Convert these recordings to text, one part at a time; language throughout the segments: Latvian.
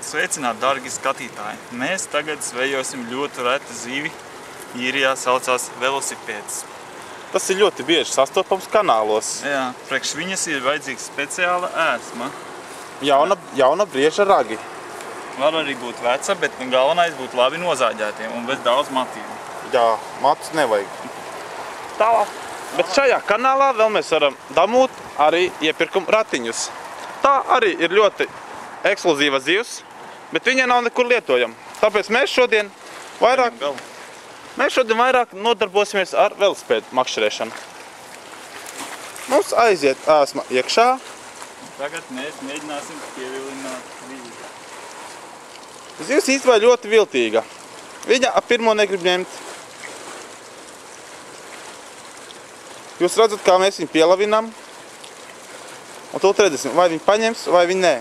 Sveicināti, dargi skatītāji! Mēs tagad zvejosim ļoti reti zivi. Īrijā saucās velosipēds. Tas ir ļoti bieži sastopams kanālos. Jā, priekš viņas ir vajadzīga speciāla ēsma. Jauna brieža ragi. Var arī būt veca, bet galvenais būtu labi nozāģētiem un bez daudz matību. Jā, matus nevajag. Tālāk. Bet šajā kanālā vēl mēs varam dabūt arī iepirkuma ratiņus. Tā arī ir ļoti ekskluzīva zivs, bet viņa nav nekur lietojama. Tāpēc mēs šodien vairāk nodarbosimies ar velosipēdu makšķerēšanu. Mums aiziet ēsma iekšā. Tagad mēs mēģināsim pievilināt vīzi. Zivs īstenībā ļoti viltīga. Viņa ap pirmo negrib ņemt. Jūs redzat, kā mēs viņu pielavinām. Un tūlīt redzēsim, vai viņi paņems, vai viņi nē.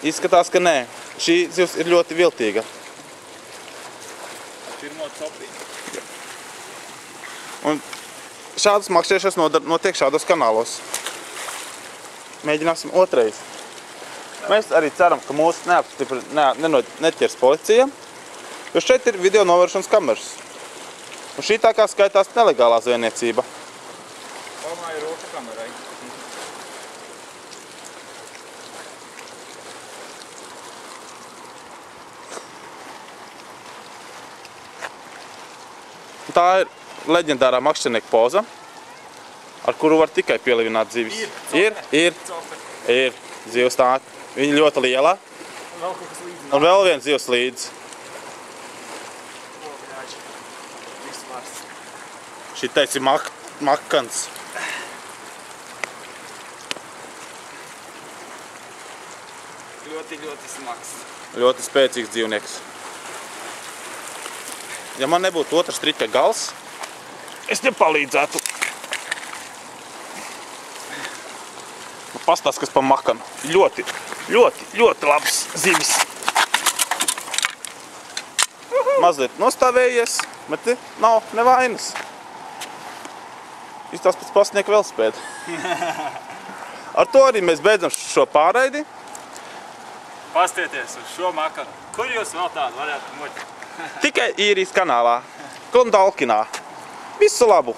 Izskatās, ka nē. Šī zivs ir ļoti viltīga. Pirmo copī. Un šādas makšķerēšanas notiek šādos kanālos. Mēģināsim otrais. Mēs arī ceram, ka mūs neķers policija, jo šeit ir video novēršanas kameras. Un šī tā kā skaitās nelegālā zvejniecība. Formā ir roka kamerai. Tā ir leģendārā makšķernieka poza, ar kuru var tikai pielivināt zivis. Ir zivs tā. Viņa ļoti liela. Un vēl viens zivs līdz. Šitais ir makans. Ļoti smags. Ļoti spēcīgs dzīvnieks. Ja man nebūtu otrs triķa gals, es nepalīdzētu. Pastāst, kas pa makanu. Ļoti labs zivis. Mazliet nostāvējies, bet nav nevainas. Izstās pēc pasnieka velosipēda. Ar to arī mēs beidzam šo pārraidi. Pastieties uz šo makanu. Kur jūs vēl tādu varētu moķi? Tikai Īrijas kanālā, Klondalkinā. Visu labu!